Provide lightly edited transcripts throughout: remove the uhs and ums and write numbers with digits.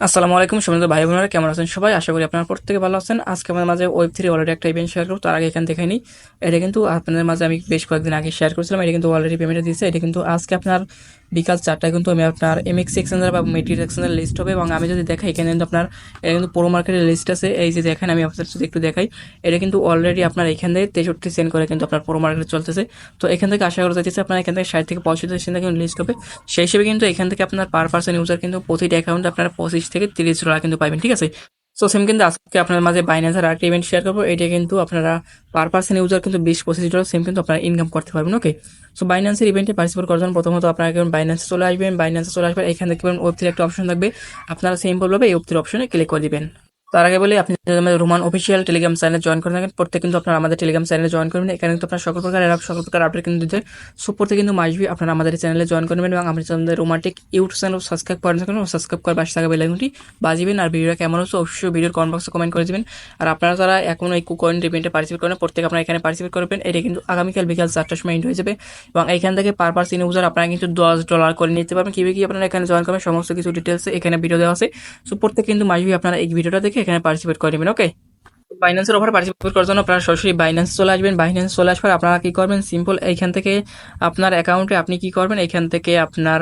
আসসালামু আলাইকুম সম্মানিত ভাই বোনেরা, কেমন আছেন সবাই? আশা করি আপনারা প্রত্যেকে ভালো আছেন। আজকে আমাদের মাঝে ওয়েব 3 অলরেডি একটা ইভেন্ট শেয়ার করব। তার আগে এখানে দেখে নিই, এটা কিন্তু আপনাদের মাঝে আমি বেশ কয়েকদিন আগে শেয়ার করেছিলাম। এটা কিন্তু অলরেডি পেমেন্ট দিয়েছে। এটা কিন্তু আজকে আপনার বিকাল 4টায় কিন্তু আমি আপনার এমএক্স এক্সচেঞ্জার বা মেটিরিয়াল এক্সচেঞ্জার লিস্ট হবে। এবং আমি যদি দেখাই, এখানে কিন্তু আপনার এটা কিন্তু প্রো মার্কেটের লিস্ট আছে। এই যে দেখেন, আমি আপনাদের যদি একটু দেখাই, এটা কিন্তু অলরেডি আপনার এখান থেকে 63 সেন্ট করে কিন্তু আপনার প্রো মার্কেটে চলতেছে। তো এখান থেকে আশা করা যাচ্ছে আপনার এখান থেকে 60 থেকে 65 সেন্ট কিন্তু লিস্ট হবে। সেই হিসেবে কিন্তু এখান থেকে আপনার পার পার্সন ইউজার কিন্তু প্রতিটা অ্যাকাউন্টে আপনার 25 থেকে 30 ডলার কিন্তু পাবেন, ঠিক আছে? সো সেম কিন্তু আজকে আপনার মাঝে বাইন্যান্সের আরেকটা ইভেন্ট শেয়ার করবো। এটা কিন্তু আপনারা পার পার্সন ইউজার কিন্তু 20-25 ডলার সেম কিন্তু আপনারা ইনকাম করতে পারবেন। ওকে, সো বাইন্যান্সের ইভেন্টে পার্টিসিপেট করার জন্য প্রথমত আপনারা বাইন্যান্সে চলে আসবেন। বাইন্যান্সে চলে আসবেন, এখান থেকে ওয়েব3 একটা অপশন থাকবে। আপনারা সিম্পলভাবে এই ওয়েব3 অপশনে ক্লিক করে দিবেন। তার আগে বলি, আপনি যদি আমাদের রোমান অফিসিয়াল টেলিগ্রাম চ্যানেলে জয়েন করে থাকেন, প্রত্যেক কিন্তু আপনারা আমাদের টেলিগ্রাম চ্যানেলে জয়েন করবেন। এখানে কিন্তু আপনার সকল প্রকার আপডেট কিন্তু দিতে, সো প্রত্যেক কিন্তু মাসবি আপনারা আমাদের চ্যানেলে জয়েন করবেন। এবং আমাদের রোমান্টিক ইউটিউব চ্যানেল সাবস্ক্রাইব করেন থাকেন, সাবস্ক্রাইব করে পাশে থাকা বেল আইকনটি বাজিবেন। আর ভিডিওটা কেমন হচ্ছে অবশ্যই ভিডিওর কমেন্ট বক্সে কমেন্ট করে দিবেন। আর আপনারা যারা এখনো এই কুকয়েন ইভেন্টে পার্টিসিপেট করেন, প্রত্যেক আপনারা এখানে পার্টিসিপেট করবেন। এটা কিন্তু আগামীকাল বিকাল 4টার সময় এন্ড হয়ে যাবে। এবং এখান থেকে পার পার্সন ইউজার আপনারা কিন্তু $10 করে নিতে পারবেন। কীভাবে কি আপনারা এখানে জয়েন করবেন সমস্ত কিছু ডিটেলস এখানে ভিডিও দেওয়া আছে। সো প্রত্যেক কিন্তু মাসবি আপনারা এই ভিডিওটা দেখে এখানে পার্টিসিপেট করে নেবেন। ওকে, বাইন্যান্সের অফারে পার্টিসিপেট করার জন্য আপনারা সরাসরি বাইন্যান্স চলে আসবেন। বাইন্যান্স চলে আসার পর আপনারা কি করবেন, সিম্পল এইখান থেকে আপনার অ্যাকাউন্টে আপনি কি করবেন, এখান থেকে আপনার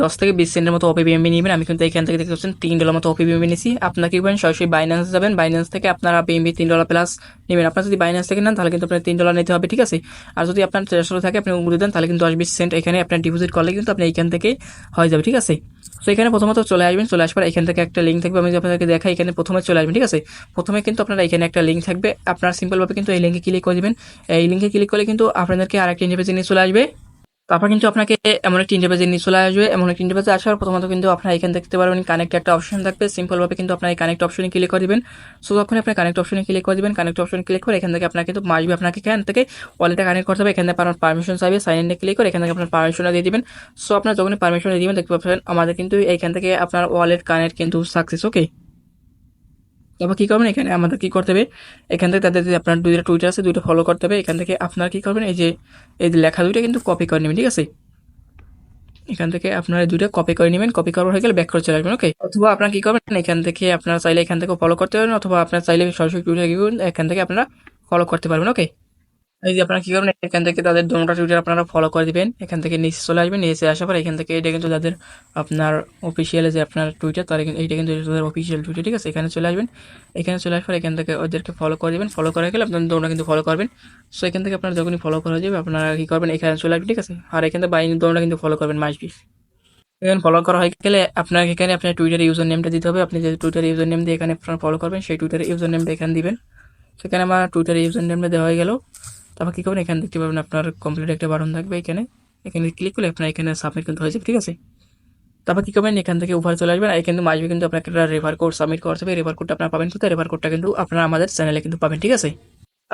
10 থেকে 20 সেন্টের মতো ওপিবিএমবি নেবেন। আমি কিন্তু এখান থেকে দেখতে পাচ্ছেন $3 মতো ওপিবিএমবি নিয়েছি। আপনারা কি করবেন, সরাসরি বাইন্যান্স যাবেন। বাইন্যান্স থেকে আপনারা বিএমবি $3 প্লাস নেবেন। আপনার যদি বাইন্যান্স থেকে নেন তাহলে কিন্তু আপনার $3 নিতে হবে, ঠিক আছে? আর যদি আপনার 300 থাকে আপনি উড়ে দেন, তাহলে কিন্তু 10-20 সেন্ট এখানে আপনার ডিপোজিট করলে কিন্তু আপনি এইখান থেকে হয়ে যাবে, ঠিক আছে? তো এখানে প্রথমত চলে আসবেন। চলে আসার পর এখান থেকে একটা লিঙ্ক থাকবে, আমি যদি আপনাদেরকে দেখাই, এখানে প্রথমে চলে আসবেন, ঠিক আছে? প্রথমে কিন্তু আপনারা এখানে একটা লিঙ্ক থাকবে, আপনারা সিম্পলভাবে কিন্তু এই লিঙ্কে ক্লিক করে দিবেন। এই লিঙ্কে ক্লিক করলে কিন্তু আপনাদেরকে আরেকটা ইন্টারফেসে নিয়ে চলে আসবে। তারপর কিন্তু আপনাকে এমন একটি ইন্টারফেসে নিয়ে চলে আসবে। এমন একটি ইন্টারফেসে আসার প্রথমত কিন্তু আপনারা এখানে দেখতে পারবেন কানেক্ট একটা অপশন থাকবে। সিম্পলভাবে কিন্তু আপনার এই কানেক্ট অপশনে ক্লিক করে দিবেন। সো যখন আপনি কানেক্ট অপশনে ক্লিক করে দিবেন, কানেক্ট অপশনে ক্লিক করে এখান থেকে আপনার কিন্তু মাসবে আপনাকে এখান থেকে ওয়ালেটে কানেক্ট করতে হবে। এখান থেকে আপনার পারমিশন চাইবে, সাইন ইনে ক্লিক করে এখান থেকে আপনার পারমিশনটা দিয়ে দিবেন। সো আপনার যখন পারমিশন দিয়ে দিবেন দেখতে পাবেন আমাদের কিন্তু এইখান থেকে আপনার ওয়ালেট কানেক্ট কিন্তু সাকসেস। ওকে, তারপর কি করবেন, এখানে আমাদের কি করতে হবে, এখান থেকে তাদের যে আপনার দুইটা টুইটার আছে, দুইটা ফলো করতে হবে। এখান থেকে আপনার কি করবেন, এই যে লেখা দুইটা কিন্তু কপি করে নেবেন, ঠিক আছে? এখান থেকে আপনারা দুইটা কপি করে নেবেন। কপি করা হয়ে গেলে ব্যাক করে চলে আসবেন। ওকে, অথবা আপনারা কি করবেন, এখান থেকে আপনারা চাইলে এখান থেকে ফলো করতে পারবেন, অথবা আপনারা চাইলে সরাসরি টুইটার গিয়ে এখান থেকে আপনারা ফলো করতে পারবেন। ওকে, এই যে আপনারা কি করবেন, এখান থেকে তাদের দোনোটা টুইটার আপনারা ফলো করে দিবেন। এখান থেকে নিচে চলে আসবেন। নিচে আসার পর এখান থেকে এটা কিন্তু তাদের আপনার অফিসিয়াল যে আপনার টুইটার, তার এইটা কিন্তু তাদের অফিসিয়াল টুইটার, ঠিক আছে? এখানে চলে আসবেন। এখানে চলে আসার পর এখান থেকে ওদেরকে ফলো করে দিবেন। ফলো করে গেলে আপনার দোনোটা কিন্তু ফলো করবেন। সো এখান থেকে আপনারা যখনই ফলো করা যাবে আপনারা কি করবেন, এখানে চলে আসবেন, ঠিক আছে? আর এখান থেকে বাইরে দোনোটা কিন্তু ফলো করবেন মাসবি। এখানে ফলো করা হয়ে গেলে আপনাকে এখানে আপনার টুইটার ইউজার নেমটা দিতে হবে। আপনি যে টুইটার ইউজার নেম দিয়ে এখানে আপনারা ফলো করবেন, সেই টুইটার ইউজার নেমটা এখানে দিবেন। সেখানে আমার টুইটার ইউজার নেমটা দেওয়া হয়ে গেল। তারপর কী করবেন, এখানে দেখতে পাবেন আপনার কমপ্লিট একটা বাটন থাকবে। এখানে এখানে ক্লিক করলে আপনার এখানে সাবমিট কিন্তু হয়ে যাবে, ঠিক আছে? তারপর কী করবেন, এখান থেকে উপরে চলে আসবেন। আর এখানে মাসবে কিন্তু আপনাকে একটা রেফার কোড সাবমিট করতে হবে। রেফার কোডটা আপনারা পাবেন কোথায়, রেফার কোডটা কিন্তু আপনারা আমাদের চ্যানেলে কিন্তু পাবেন, ঠিক আছে?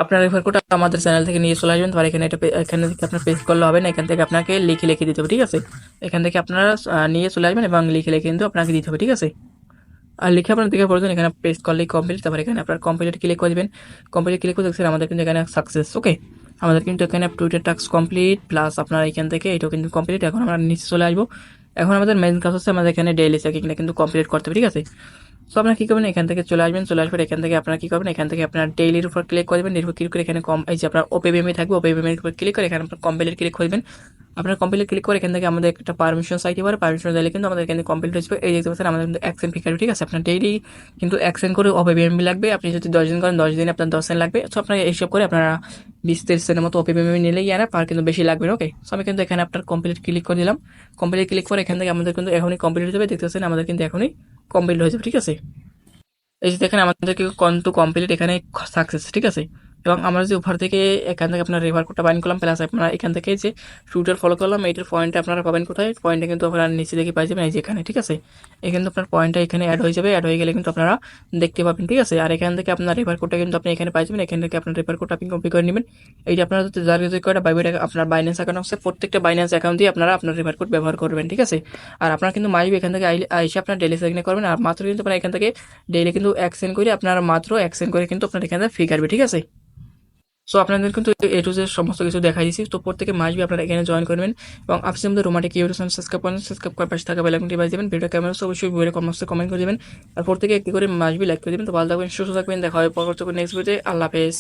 আপনার রেফার কোডটা আমাদের চ্যানেল থেকে নিয়ে চলে আসবেন। তারপর এখানে এখানে থেকে আপনার পেস্ট করলে হবে না, এখান থেকে আপনাকে লিখে লিখে দিতে হবে, ঠিক আছে? এখান থেকে আপনারা নিয়ে চলে আসবেন এবং লিখে লিখে কিন্তু আপনাকে দিতে হবে, ঠিক আছে? আর লিখে আপনার দেখে পড়ছেন, এখানে পেস্ট করলেই কমপ্লিট। তারপর এখানে আপনার কমপ্লিট ক্লিক করে দেবেন। কমপ্লিট ক্লিক করে দেখছেন আমাদের কিন্তু এখানে সাকসেস। ওকে, আমাদের কিন্তু এখানে টুইটার টাস্ক কমপ্লিট প্লাস আপনার এখান থেকে এটাও কিন্তু কমপ্লিট। এখন আমরা নিচে চলে আসবো। এখন আমাদের মেইন কাজ হচ্ছে আমাদের এখানে ডেইলি চেকিং কিন্তু কমপ্লিট করতে হবে, ঠিক আছে? সো আপনারা কী করবেন, এখান থেকে চলে আসবেন। চলে আসবেন এখান থেকে আপনারা কী করবেন, এখান থেকে আপনার ডেইলির উপর ক্লিক করে দেবেন। ডেইলির উপর ক্লিক করে এখানে এই যে আপনার ওপিবিএমই থাকবে, ওপিবিএমের উপর ক্লিক করে এখানে আপনার কমপ্লিট ক্লিক করে দেবেন। আপনার কমপ্লিট ক্লিক করে এখান থেকে আমাদের একটা পারমিশন চাইতে পারে। পারমিশন দিলে কিন্তু আমাদের এখানে কমপ্লিট হয়ে যাবে। এই দেখতে পাচ্ছেন আমাদের কিন্তু অ্যাকসেন্ট ফিকার, ঠিক আছে? আপনার ডেইলি কিন্তু অ্যাকসেন্ট করে ওপিবিএমই লাগবে। আপনি যদি 10 দিন করেন 10 দিনে আপনার 10 সেন্ট লাগবে। সো আপনার এইসব করে আপনারা 20-30 সেন্টের মতো ওপিবিএমই নিলেই আর পার কিন্তু বেশি লাগবে। ওকে, সো আমি কিন্তু এখানে আপনার কমপ্লিট ক্লিক করে দিলাম। কমপ্লিট ক্লিক করে এখান থেকে আমাদের কিন্তু এখনই কমপ্লিট হয়ে যাবে। দেখতে পাচ্ছেন আমাদের কিন্তু এখনই কমপ্লিট হয়ে যাবে, ঠিক আছে? এই যে দেখেন আমাদের কিন্তু কমপ্লিট এখানে সাকসেস, ঠিক আছে? এবং আমরা যে উপর থেকে এখান থেকে আপনার রেফার কোডটা বাইন করলাম, প্লাস আপনারা এখান থেকে যে টুইটার ফলো করলাম, এইটার পয়েন্টটা আপনারা পাবেন কোথায়, পয়েন্টটা কিন্তু আপনারা নিচে দেখে পাই যাবেন এই যে এখানে, ঠিক আছে? এখানে আপনার পয়েন্টটা এখানে অ্যাড হয়ে যাবে। অ্যাড হয়ে গেলে কিন্তু আপনারা দেখতে পাবেন, ঠিক আছে? আর এখান থেকে আপনার রেফার কোডটা কিন্তু আপনি এখানে পাই যাবেন। এখান থেকে আপনার রেফার কোডটা আপনি কপি করে নেবেন। এইটা আপনারা যদি যার যদি কয়টা আপনার বাইন্যান্স অ্যাকাউন্ট আছে, প্রত্যেকটা বাইন্যান্স অ্যাকাউন্ট দিয়ে আপনারা আপনার রেফার কোড ব্যবহার করবেন, ঠিক আছে? আর আপনারা কিন্তু মাইবি এখান থেকে আইসে আপনার ডেলি সেকেন্ডে করবেন। আর মাত্র কিন্তু আপনারা এখান থেকে ডেইলি কিন্তু 1 সেন্ট করে আপনারা মাত্র 1 সেন্ট করে কিন্তু আপনার এখানে ফি কাটবে, ঠিক আছে? সো আপনাদের কিন্তু এ টু জেড সমস্ত কিছু দেখাই দিয়েছি। তো প্রত্যেকে মাসবি আপনারা এখানে জয়েন করবেন এবং আপনি আমাদের রোমাটিক ইউটিউব চ্যানেল সাবস্ক্রাইব করেন, সাবস্ক্রাইব করার পাশে থাকা বেল আইকনটি বাজিয়ে দেবেন। ভিডিও কেমন হচ্ছে অবশ্যই ভিডিও কমেন্ট করে দেবেন আর প্রত্যেকে একটি করে মাসবি লাইক করে দেবেন। তো ভালো থাকবেন, সুস্থ থাকবেন, দেখা হবে পরবর্তী নেক্সট ভিডিওতে। আল্লাহ হাফেজ।